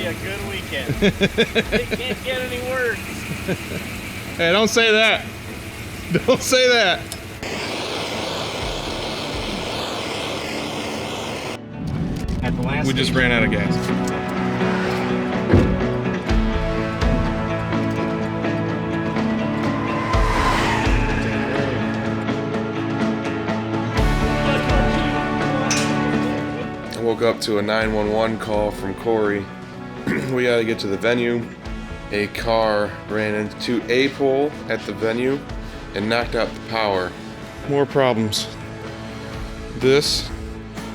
a good weekend. It can't get any worse. Hey, don't say that. Don't say that. At the last We just ran out of gas. I woke up to a 911 call from Corey. We gotta get to the venue. A car ran into a pole at the venue and knocked out the power. More problems. This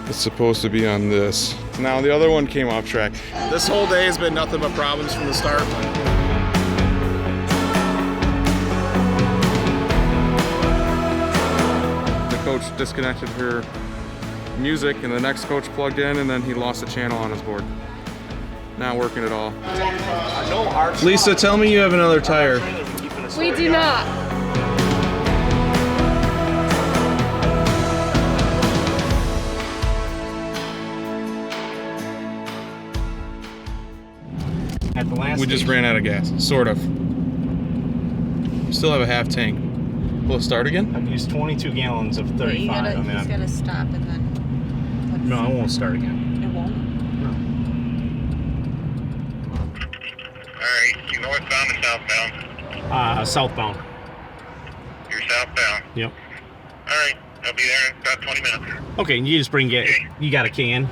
is supposed to be on this. Now the other one came off track. This whole day has been nothing but problems from the start. The coach disconnected her music and the next coach plugged in and then he lost the channel on his board. Not working at all. Lisa, tell me you have another tire. We do not. At the last We just ran out of gas, sort of. Still have a half tank. Will it start again? I've used 22 gallons of 35. He's gotta stop and then. No, I won't start again. It won't. Alright, you northbound or southbound? Southbound. You're southbound. Yep. Alright, I'll be there in about 20 minutes. Okay, and you just bring it. You got a can?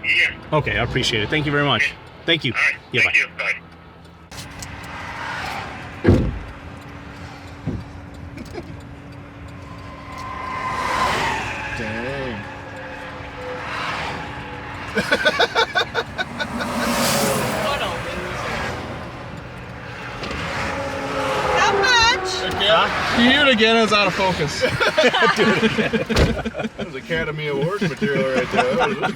Yeah. Okay, I appreciate it. Thank you very much. Thank you. Alright, Yeah, thank bye. you. Bye. Dang. How much? You hear it again, it's out of focus. That was Academy Award material right there. That was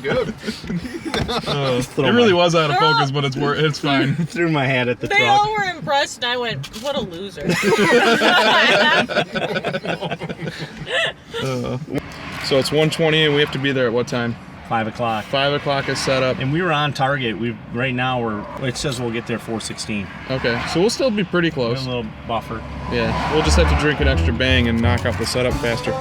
good. It really was out of focus, but it's fine. Threw my hat at the They truck. all were impressed, and I went, "What a loser!" So it's 1:20 and we have to be there at what time? 5 o'clock. 5 o'clock is set up. And we were on target. Right now it says we'll get there 4:16. Okay, so we'll still be pretty A close. little buffer. Yeah, we'll just have to drink an extra bang and knock out the setup faster.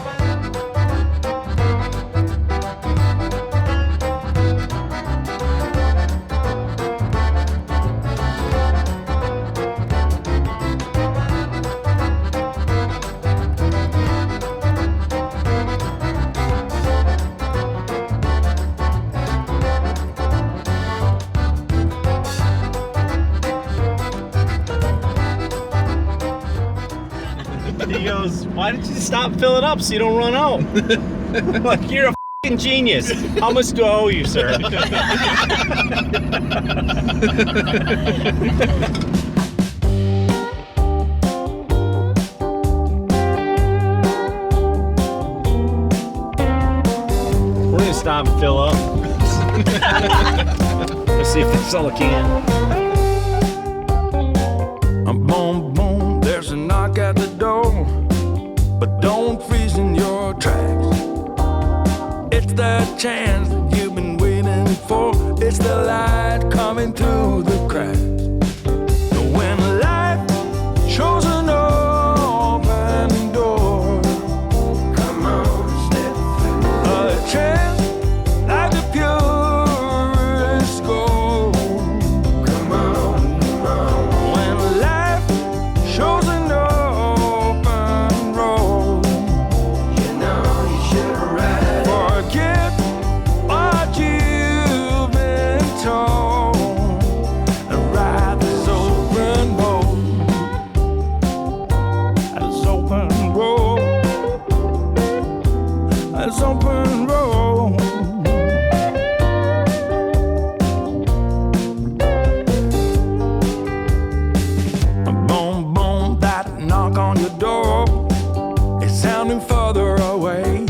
He goes, "Why did you stop and fill it up so you don't run out?" Like, you're a fucking genius. How much do I owe you, sir? We're gonna stop and fill up. Let's see if that's all I can. Boom, boom, there's a knock at the door, but don't freeze in your tracks. It's that chance that you've been waiting for. It's the light coming through the cracks. When life shows an open door, come on, step through. A chance like the purest gold. Come on, come on. When life shows an open road, you know you should ride. Forget what you've been told and ride this open road. This open road. This open road. Boom, boom, that knock on your door is sounding further away.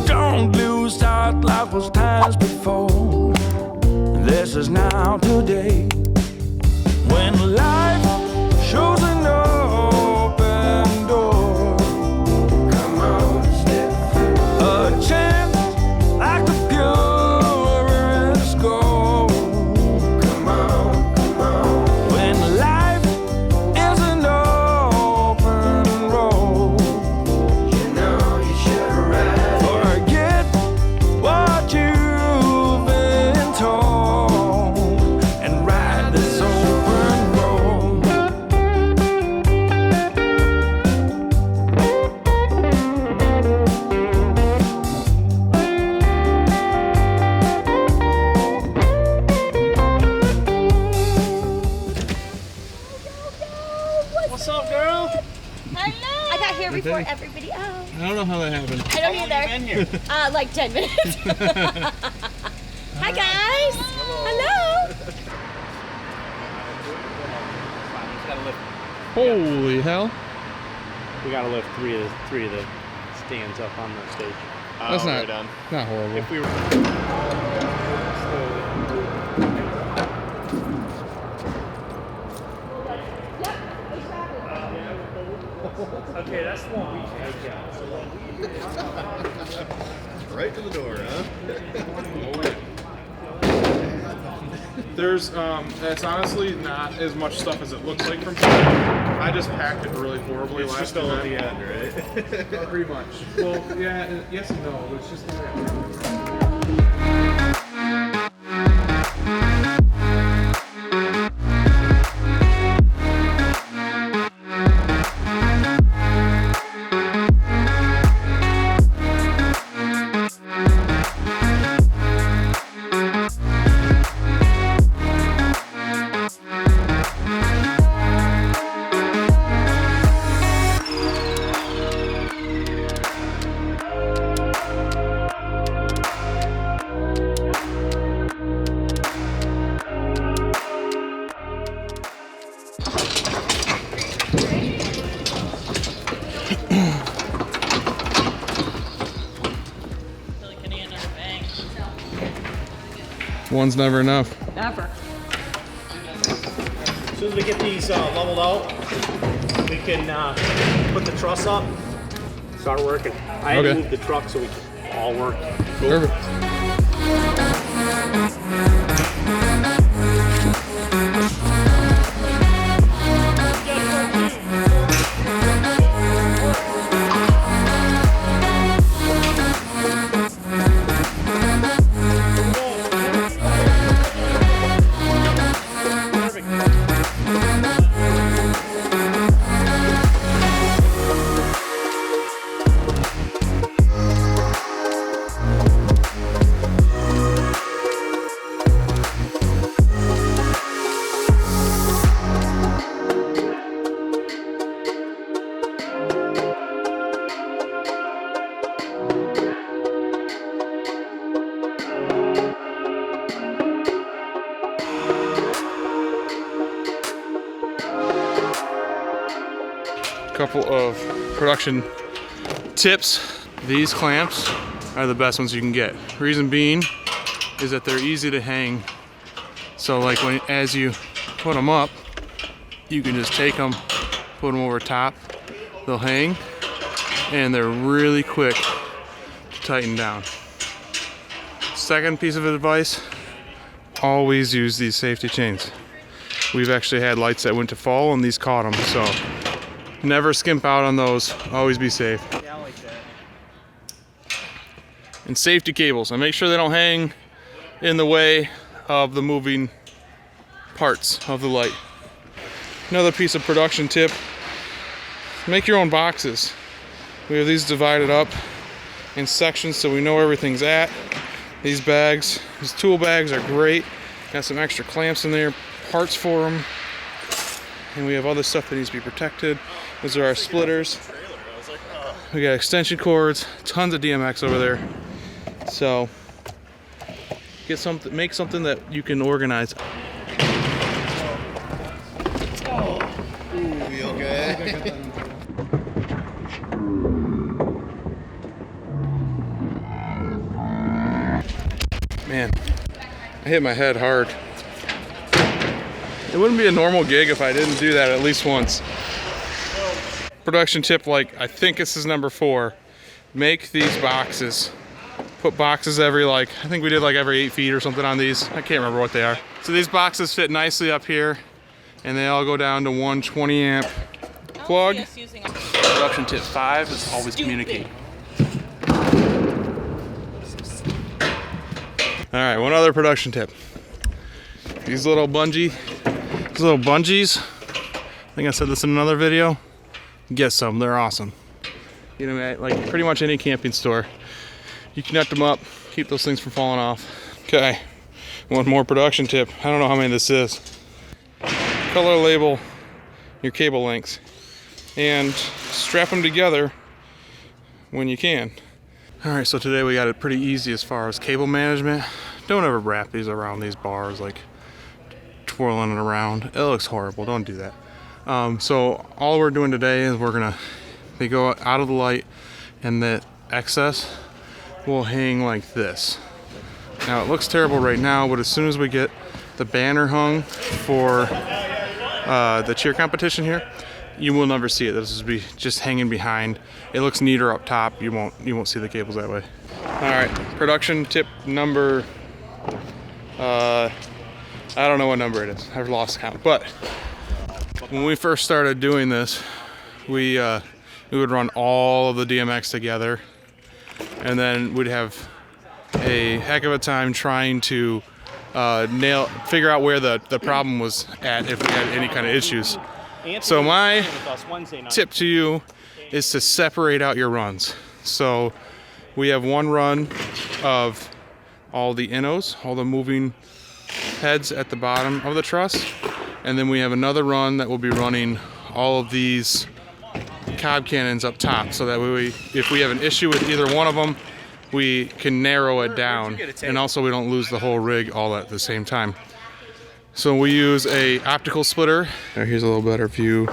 Don't lose sight, life was times before. This is now today. When life shows an open door, come on, step through. A chance like the purest gold. got here before everybody else. I don't know how that happened. I don't either. Like 10 minutes. Hi guys. Hello. Holy hell. We gotta lift three of the stands up on the stage. That's not, right on. not horrible. If we were okay, that's the one we take. Right to the door, huh? There's, it's honestly not as much stuff as it looks like from here. I just packed it really horribly It's last just all at time. the end, right? Pretty much. Well, yeah, yes and no. It's just one's never enough. Never. As soon as we get these leveled out, we can put the truss up, start working. I had to move the truck so we can all work. Perfect. Couple of production tips. These clamps are the best ones you can get. Reason being is that they're easy to hang. So like as you put them up, you can just take them, put them over top, they'll hang, and they're really quick to tighten down. Second piece of advice, always use these safety chains. We've actually had lights that went to fall and these caught them, so never skimp out on those. Always be safe. Yeah, I like that. And safety cables. And make sure they don't hang in the way of the moving parts of the light. Another piece of production tip. Make your own boxes. We have these divided up in sections so we know where everything's at. These bags, these tool bags are great. Got some extra clamps in there, parts for them. And we have other stuff that needs to be protected. Those are our splitters. We got extension cords, tons of DMX over there. So get something, make something that you can organize. Ooh, you okay? Man, I hit my head hard. It wouldn't be a normal gig if I didn't do that at least once. Production tip, like I think this is number 4. Make these boxes. Put boxes every I think we did every 8 feet or something on these. I can't remember what they are. So these boxes fit nicely up here and they all go down to 120 amp plug. Production tip 5 is always communicate. All right, one other production tip. These little bungees, I think I said this in another video. Get some, they're awesome. You know, at pretty much any camping store. You can nut them up, keep those things from falling off. Okay, one more production tip. I don't know how many this is. Color label your cable lengths. and strap them together when you can. All right, so today we got it pretty easy as far as cable management. Don't ever wrap these around these bars, like twirling it around. It looks horrible, don't do that. So all we're doing today is they go out of the light, and the excess will hang like this. Now it looks terrible right now, but as soon as we get the banner hung for the cheer competition here, you will never see it. This will be just hanging behind. It looks neater up top. You won't see the cables that way. All right, production tip number, I don't know what number it is. I've lost count. But when we first started doing this, we would run all of the DMX together, and then we'd have a heck of a time trying to figure out where the problem was at if we had any kind of issues. So my tip to you is to separate out your runs. So we have one run of all the innos, all the moving heads at the bottom of the truss, and then we have another run that will be running all of these cob cannons up top, so that if we have an issue with either one of them, we can narrow it down, and also we don't lose the whole rig all at the same time. So we use a optical splitter. Here's a little better view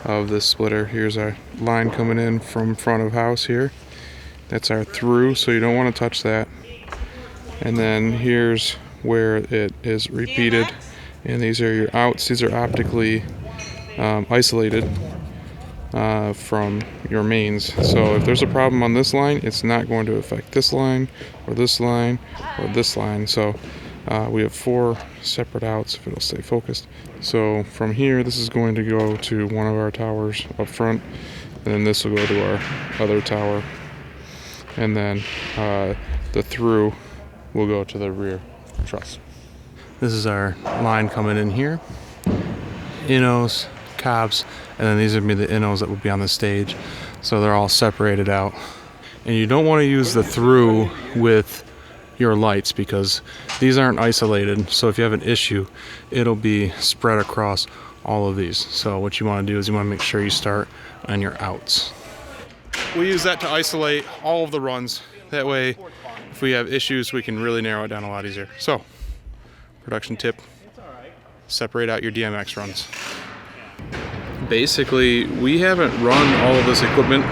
of this splitter. Here's our line coming in from front of house here. That's our through, so you don't want to touch that. And then here's where it is repeated, and these are your outs. These are optically isolated from your mains. So if there's a problem on this line, it's not going to affect this line or this line or this line. So we have 4 separate outs, if it'll stay focused. So from here, this is going to go to one of our towers up front, and then this will go to our other tower, and then the through will go to the rear truss. This is our line coming in here. Innos, cobs, and then these would be the innos that will be on the stage. So they're all separated out. And you don't want to use the through with your lights because these aren't isolated. So if you have an issue, it'll be spread across all of these. So what you want to do is you want to make sure you start on your outs. We use that to isolate all of the runs. That way, if we have issues, we can really narrow it down a lot easier. So, production tip, separate out your DMX runs. Basically, we haven't run all of this equipment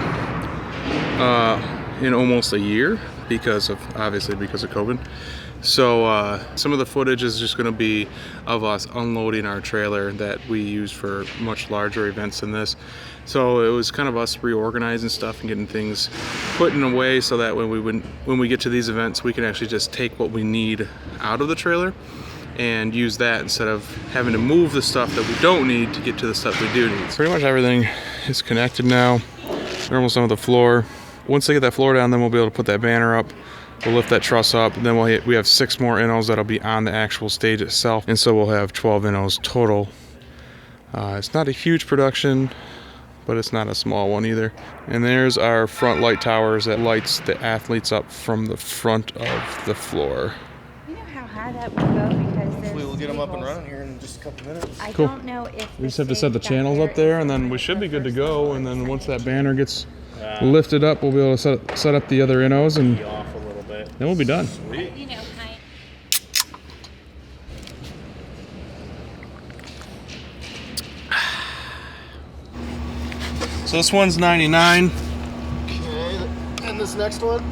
in almost a year because of COVID. So some of the footage is just going to be of us unloading our trailer that we use for much larger events than this. So it was kind of us reorganizing stuff and getting things put in a way so that when we get to these events, we can actually just take what we need out of the trailer and use that instead of having to move the stuff that we don't need to get to the stuff we do need. Pretty much everything is connected now. We're almost done with the floor. Once they get that floor down, then we'll be able to put that banner up. We'll lift that truss up, and then we have 6 more innos that'll be on the actual stage itself, and so we'll have 12 innos total. It's not a huge production, but it's not a small one either. And there's our front light towers that lights the athletes up from the front of the floor. You know how high that would go because there's We'll get them up and running here in just a couple minutes. I Cool. don't know if We just have to set the channels up there, and then we should be good to go. And then once that banner gets lifted up, we'll be able to set up the other innos, and Off a little bit. then we'll be done. You know, kind So this one's 99, Okay, and this next one?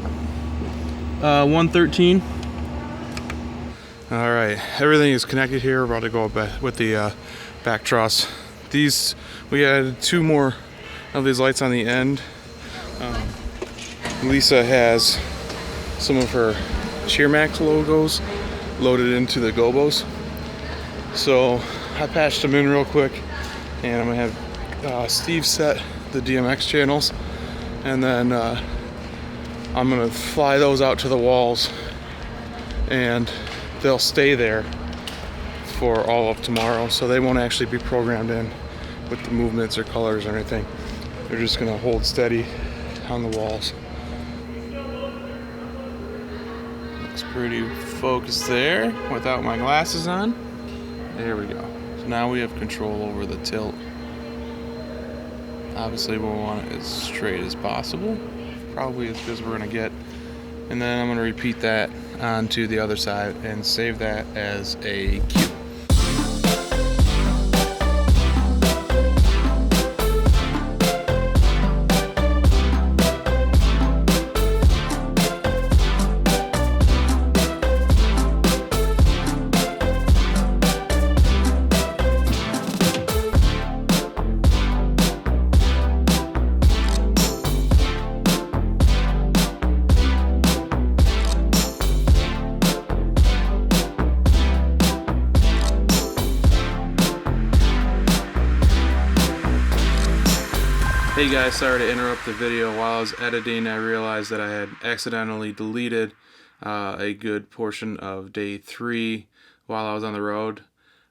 113. All right, everything is connected here. We're about to go up with the back truss. We added 2 more of these lights on the end. Lisa has some of her Cheermax logos loaded into the gobos. So I patched them in real quick, and I'm gonna have Steve set the DMX channels, and then I'm gonna fly those out to the walls, and they'll stay there for all of tomorrow, so they won't actually be programmed in with the movements or colors or anything. They're just gonna hold steady on the walls. Looks pretty focused there without my glasses on. There we go. So now we have control over the tilt. Obviously we'll want it as straight as possible, probably as good as we're gonna get. And then I'm gonna repeat that onto the other side and save that as a cue. Hey guys, sorry to interrupt the video. While I was editing, I realized that I had accidentally deleted a good portion of day 3 while I was on the road.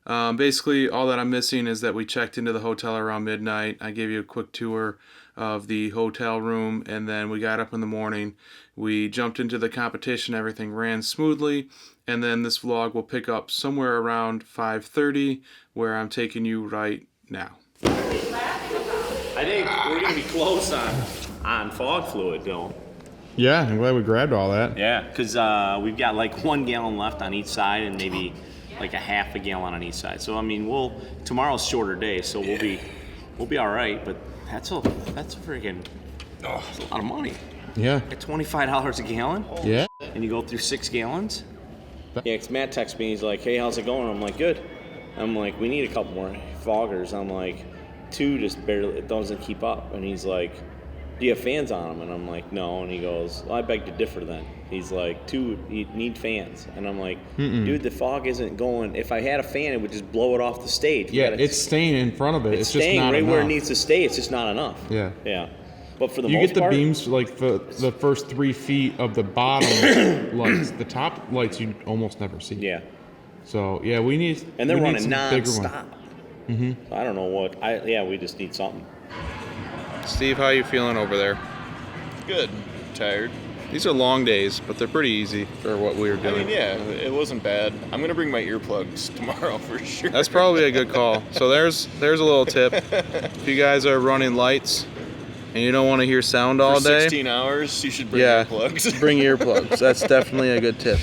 Basically, all that I'm missing is that we checked into the hotel around midnight. I gave you a quick tour of the hotel room, and then we got up in the morning. We jumped into the competition, everything ran smoothly, and then this vlog will pick up somewhere around 5:30, where I'm taking you right now. I think we're gonna be close on fog fluid, though. Yeah, I'm glad we grabbed all that. Yeah, because we've got like 1 gallon left on each side, and maybe like a half a gallon on each side. So I mean, tomorrow's a shorter day, so we'll be all right. But that's a freaking that's a lot of money. Yeah. At $25 a gallon. Yeah. And you go through 6 gallons. Yeah, because Matt texts me. He's like, "Hey, how's it going?" I'm like, "Good." I'm like, "We need a couple more foggers." I'm like, 2 just barely, it doesn't keep up. And he's like, "Do you have fans on them?" And I'm like, "No." And he goes, "Well, I beg to differ then." He's like, 2, you need fans. And I'm like, "Dude, the fog isn't going. If I had a fan, it would just blow it off the stage." Yeah, it's staying in front of it. It's just staying not right enough. where it needs to stay. It's just not enough. Yeah. Yeah. But for the you most get the part, beams like the first 3 feet of the bottom lights. The top lights you almost never see. Yeah. So yeah, we need. And they're we need running some bigger ones. non-stop. So I don't know what. We just need something. Steve, how you feeling over there? Good. Tired. These are long days, but they're pretty easy for what we were doing. I mean, yeah, it wasn't bad. I'm gonna bring my earplugs tomorrow for sure. That's probably a good call. So there's a little tip. If you guys are running lights and you don't want to hear sound all for day, 16 hours, you should bring yeah, earplugs. bring earplugs. That's definitely a good tip.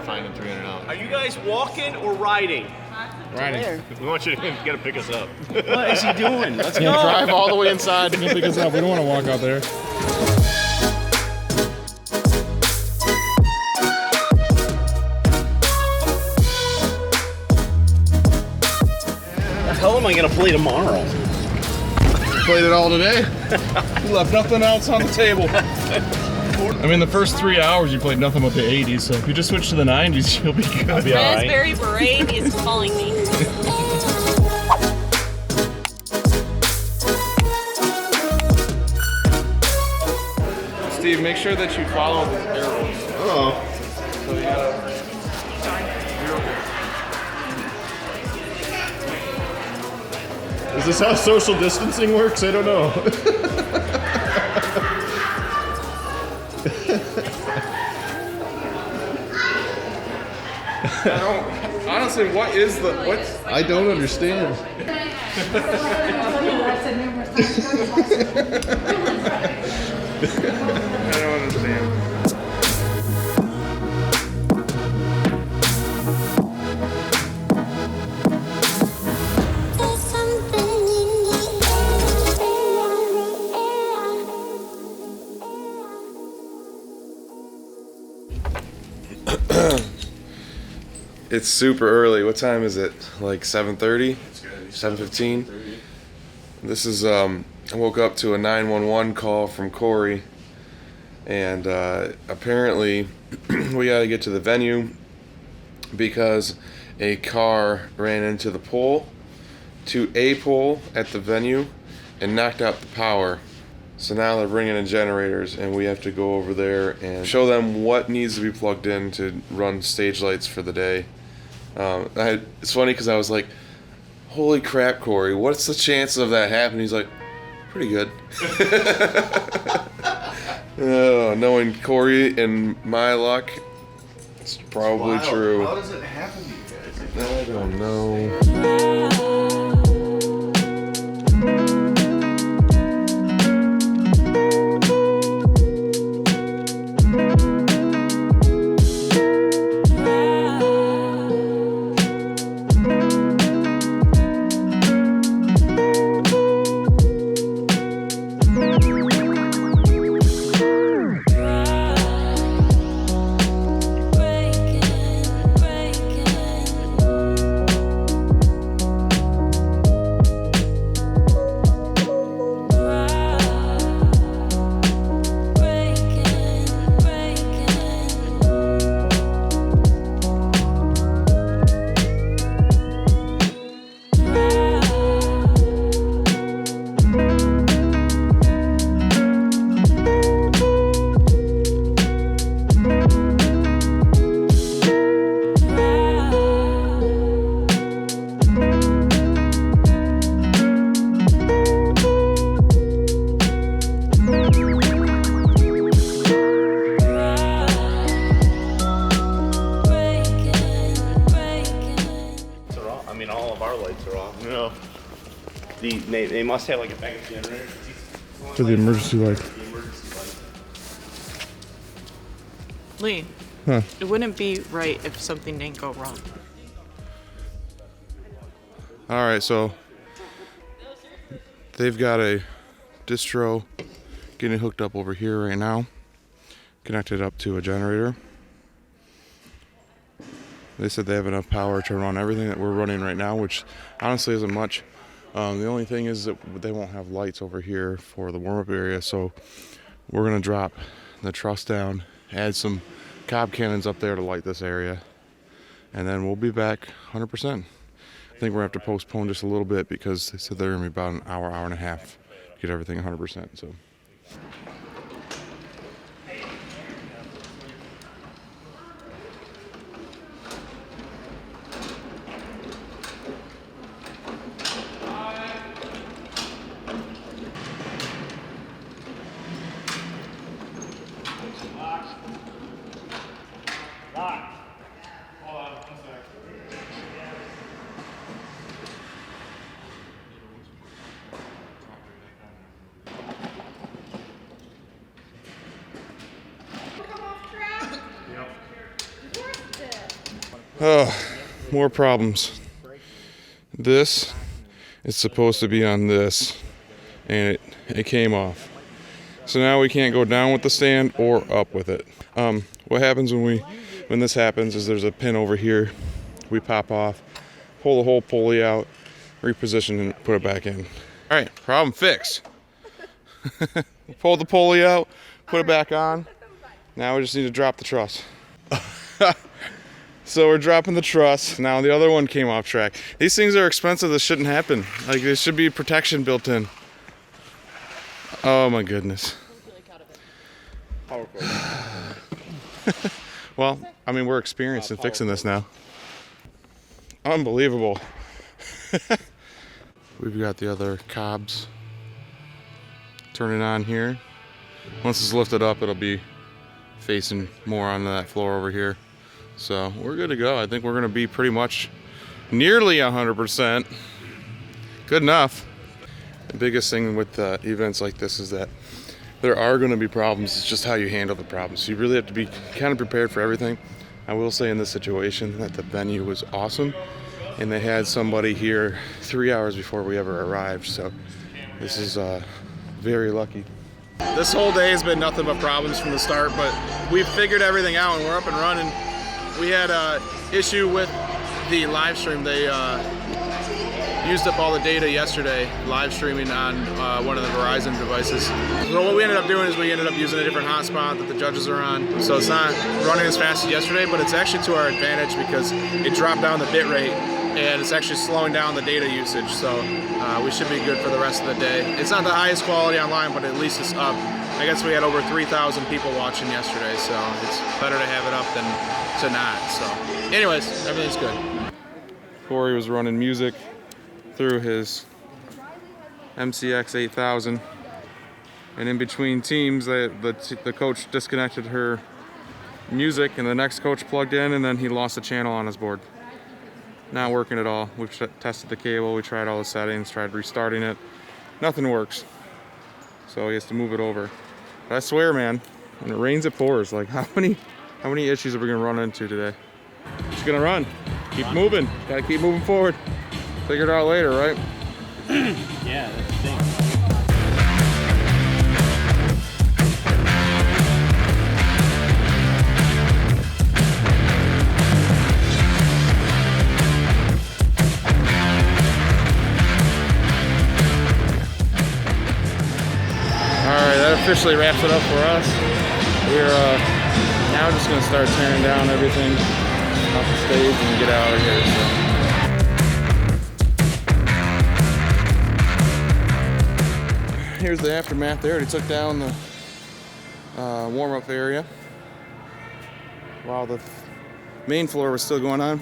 Finding 300 out. Are you guys walking or riding? Riding. We want you to pick us up. What is he doing? Let's go. Drive all the way inside. You can pick us up. We don't want to walk out there. The hell am I gonna play tomorrow? Played it all today. You left nothing else on the table. I mean, the first 3 hours you played nothing but the 80s, so if you just switch to the 90s, you'll be good. I'll be all right. Raspberry Beret is calling me. Steve, make sure that you follow the arrows. Oh. So you gotta... Is this how social distancing works? I don't know. Honestly, what is the... I don't understand. I don't understand. It's super early. What time is it? Like 7:30? 7:15? This is, I woke up to a 911 call from Corey, and apparently we gotta get to the venue because a car ran into the pole, to a pole at the venue, and knocked out the power. So now they're bringing in generators, and we have to go over there and show them what needs to be plugged in to run stage lights for the day. It's funny because I was like, holy crap, Corey, what's the chance of that happening? He's like, pretty good. Knowing Corey and my luck, it's probably true. How does it happen to you guys? I don't know. They must have like a backup generator. To the emergency light. Lee, Huh. it wouldn't be right if something didn't go wrong. All right, so they've got a distro getting hooked up over here right now, connected up to a generator. They said they have enough power to run everything that we're running right now, which honestly isn't much. The only thing is that they won't have lights over here for the warm-up area, so we're gonna drop the truss down, add some cob cannons up there to light this area, and then we'll be back 100%. I think we're gonna have to postpone just a little bit because they said they're gonna be about an hour, hour and a half to get everything 100%. So. Oh, more problems. This is supposed to be on this, and it came off. So now we can't go down with the stand or up with it. What happens when this happens is there's a pin over here. We pop off, pull the whole pulley out, reposition and put it back in. All right, problem fixed. Pull the pulley out, put it back on. Now we just need to drop the truss. So we're dropping the truss. Now the other one came off track. These things are expensive. This shouldn't happen. Like, there should be protection built in. Oh my goodness. Well, I mean, we're experienced in fixing this now. Unbelievable. We've got the other cobs. Turn it on here. Once it's lifted up, it'll be facing more onto that floor over here. So we're good to go. I think we're going to be pretty much nearly 100%. Good enough. The biggest thing with events like this is that there are going to be problems. It's just how you handle the problems. So you really have to be kind of prepared for everything. I will say in this situation that the venue was awesome, and they had somebody here 3 hours before we ever arrived. So this is very lucky. This whole day has been nothing but problems from the start, but we've figured everything out and we're up and running. We had an issue with the live stream. They used up all the data yesterday, live streaming on one of the Verizon devices. So what we ended up doing is we ended up using a different hotspot that the judges are on. So it's not running as fast as yesterday, but it's actually to our advantage because it dropped down the bit rate and it's actually slowing down the data usage. So we should be good for the rest of the day. It's not the highest quality online, but at least it's up. I guess we had over 3,000 people watching yesterday, so it's better to have it up than to not. So anyways, everything's good. Corey was running music through his MCX 8000, and in between teams the coach disconnected her music and the next coach plugged in, and then he lost a channel on his board. Not working at all. We've tested the cable, we tried all the settings, tried restarting it. Nothing works. So he has to move it over. But I swear, man, when it rains it pours. Like, how many issues are we gonna run into today? Just gonna run. Keep moving. Gotta keep moving forward. Figure it out later, right? Yeah, that's the thing. Alright, that officially wraps it up for us. We're now just going to start tearing down everything off the stage and get out of here. So. Here's the aftermath. They already took down the warm-up area while the main floor was still going on.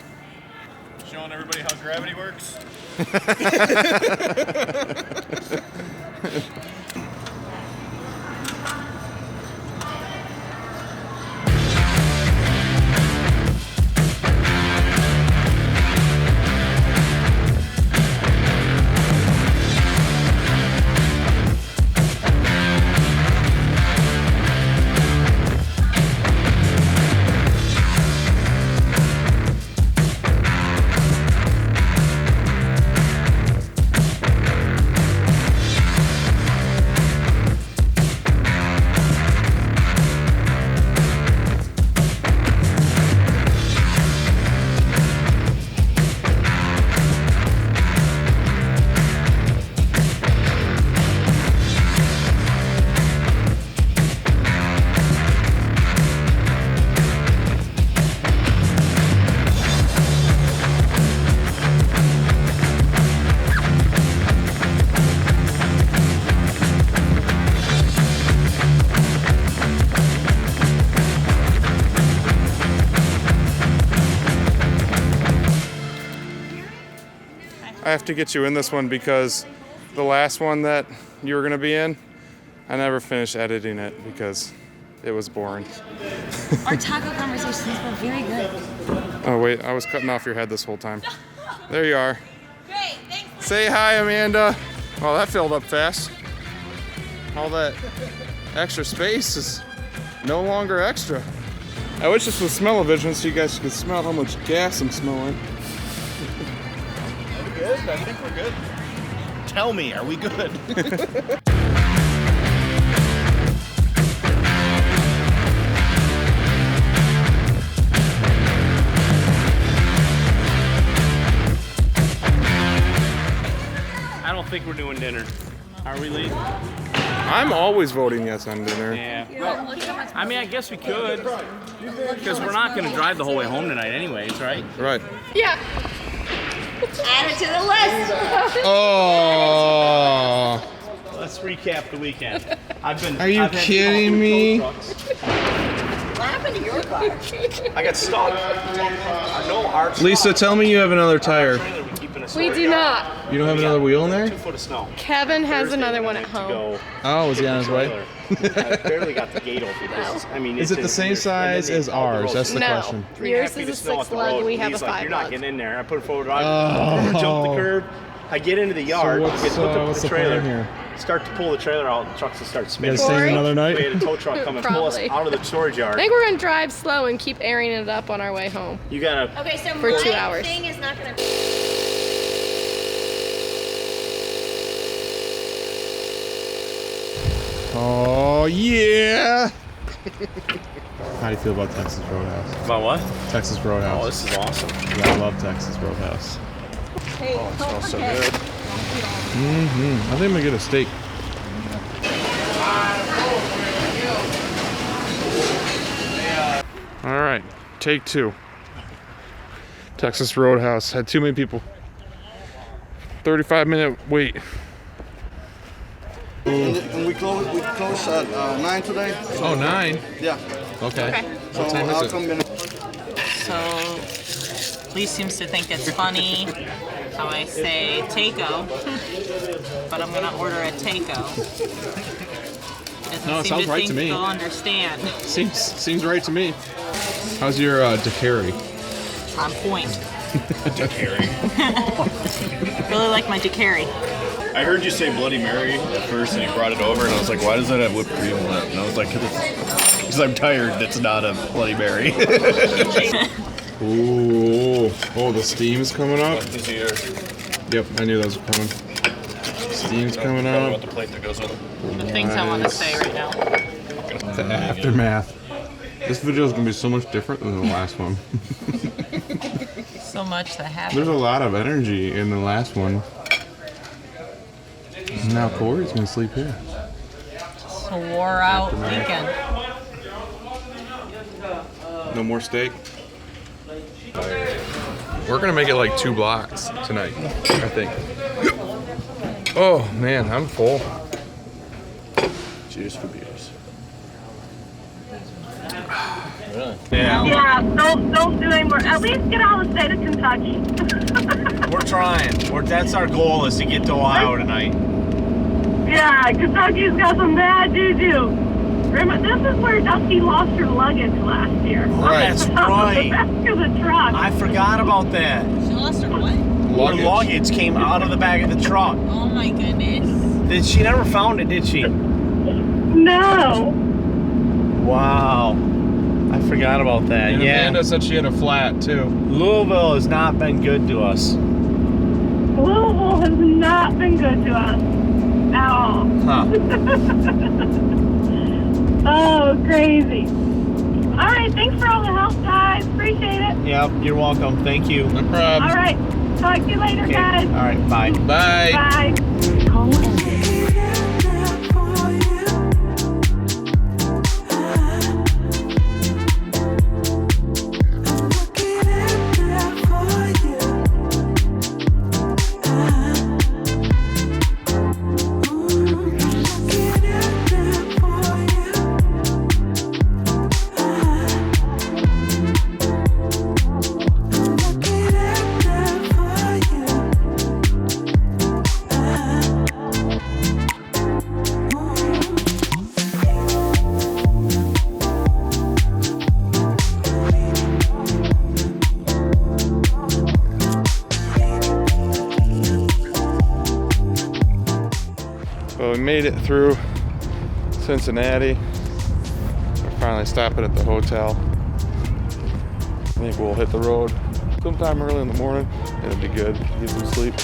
Showing everybody how gravity works. I have to get you in this one because the last one that you were gonna be in, I never finished editing it because it was boring. Our taco conversations were very good. Oh wait, I was cutting off your head this whole time. There you are. Great, thanks. Say hi, Amanda. Oh, that filled up fast. All that extra space is no longer extra. I wish this was smell-o-vision so you guys could smell how much gas I'm smelling. Are we good? I think we're good. Tell me, are we good? I don't think we're doing dinner. Are we, Lee? I'm always voting yes on dinner. Yeah. I mean, I guess we could, because we're not going to drive the whole way home tonight anyways, right? Right. Yeah. Add it to the list. Oh. Let's recap the weekend. I've Are you kidding me? What happened to your car? I got stuck. No arch. Lisa, tell me you have another tire. We do not. You don't have another wheel in there? 2 foot of snow. Kevin has another one at home. Oh, is he on his way? I barely got the gate open. I mean, Is it the same size as ours? That's the question. Yours is a 6 lug and we have a 5 You're not lug. getting in there. I put a forward drive. Jump the curb. I get into the yard. what's get the trailer plan here? Start to pull the trailer out. The trucks will start spinning. You guys staying another night? We had a tow truck come and pull us Probably. out of the storage I yard. think we're gonna drive slow and keep airing it up on our way home. You gotta. Okay, so For my 2 hours. thing is not gonna. Oh, yeah. How do you feel about Texas Roadhouse? About what? Texas Roadhouse. Oh, this is awesome. Yeah, I love Texas Roadhouse. Hey, Oh, it smells so good. I think I'm gonna get a steak. All right, take 2. Texas Roadhouse had too many people. 35-minute wait. And we close at 9 today. Oh, 9? Yeah. Okay. So What time I'll is come it? in. So, Lee seems to think it's funny how I say taco, but I'm gonna order a taco. Doesn't No, it seem sounds to right think to me. they'll understand. Seems right to me. How's your daiquiri? On point. Really like my daiquiri. I heard you say Bloody Mary at first, and you brought it over, and I was like, why does that have whipped cream in it? And I was like, because I'm tired, it's not a Bloody Mary. Ooh. Oh, the steam's coming up. This is yours. Yep, I knew those were coming. Steam's coming Probably up. want the plate that goes with it. The things I want to say right now. The aftermath. This video is gonna be so much different than the last one. So much that happened. There's a lot of energy in the last one. Now Corey's gonna sleep here. It's a wore out weekend. No more steak. We're gonna make it like 2 blocks tonight, I think. Oh man, I'm full. Cheers for beers. Yeah. Don't do any more. At least get out of the state of Kentucky. We're trying. That's our goal is to get to Ohio tonight. Yeah, Kentucky's got some bad juju. Remember, this is where Dusty lost her luggage last year. Right. That's The right. back of the truck. I forgot about that. She lost her what? Her luggage came out of the back of the truck. Oh my goodness. She never found it, did she? No. Wow. I forgot about that. And yeah. Amanda said she had a flat too. Louisville has not been good to us. Louisville has not been good to us at all. Huh. Oh, crazy. All right, thanks for all the help, guys. Appreciate it. Yep, you're welcome. Thank you. No problem. All right, talk to you later, Okay. guys. All right, bye. Bye. Bye. made it through Cincinnati. We're finally stopping at the hotel. I think we'll hit the road sometime early in the morning. It'll be good. Get some sleep.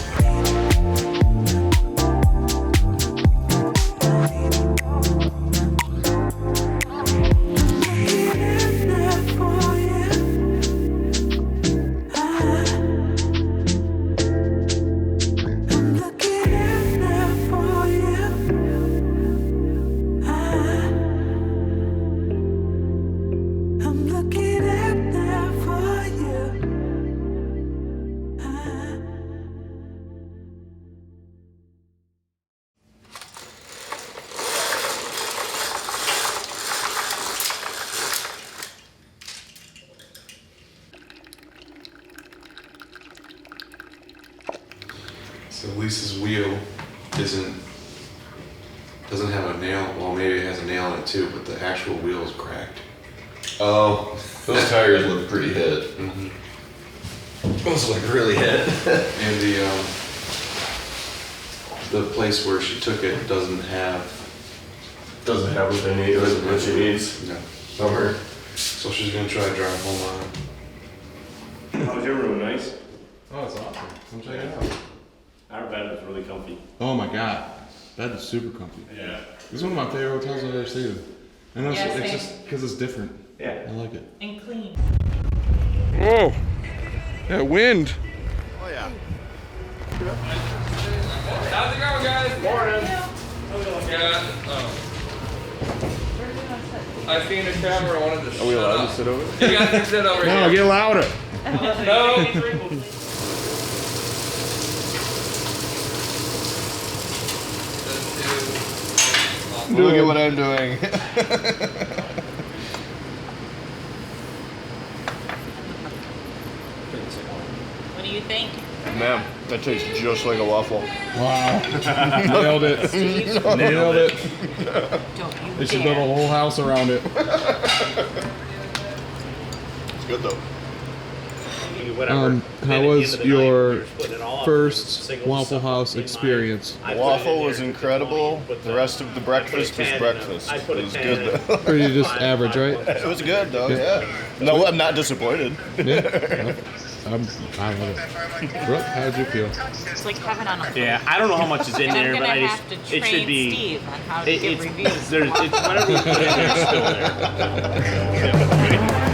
So Lisa's wheel doesn't have a nail. Well, maybe it has a nail in it too, but the actual wheel is cracked. Oh, those tires look pretty hit. Mm-hmm. Those look really hit. And the place where she took it doesn't have what they need. Doesn't what she needs. No. Bummer. So she's gonna try to drive home on it. How's your room? Nice? Oh, it's awesome. Come check it out. Our bed is really comfy. Oh my god, that is super comfy. Yeah. This is one of my favorite hotels I've ever stayed in. And it's, Yeah, it's same. just because it's different. Yeah. I like it. And clean. Whoa, that wind. Oh yeah. How's it going, guys? Morning. Yeah. I seen the camera. I wanted to. Are we allowed to sit over there? You guys can sit over here. No, get louder. No. Look at what I'm doing. What do you think? Man, that tastes just like a waffle. Wow. Nailed it. Nailed it. Don't you They should build a whole house around it. It's good though. How was your first Waffle House experience? The waffle was incredible. The rest of the breakfast was breakfast. It was good though. Pretty just average, right? It was good though, yeah. No, I'm not disappointed. Yeah. I love it. Brooke, how did you feel? It's like heaven on earth. Yeah, I don't know how much is in And there, I'm but gonna I just have to it train should be. Steve on how to give reviews. It's whatever you put in there, it's still there.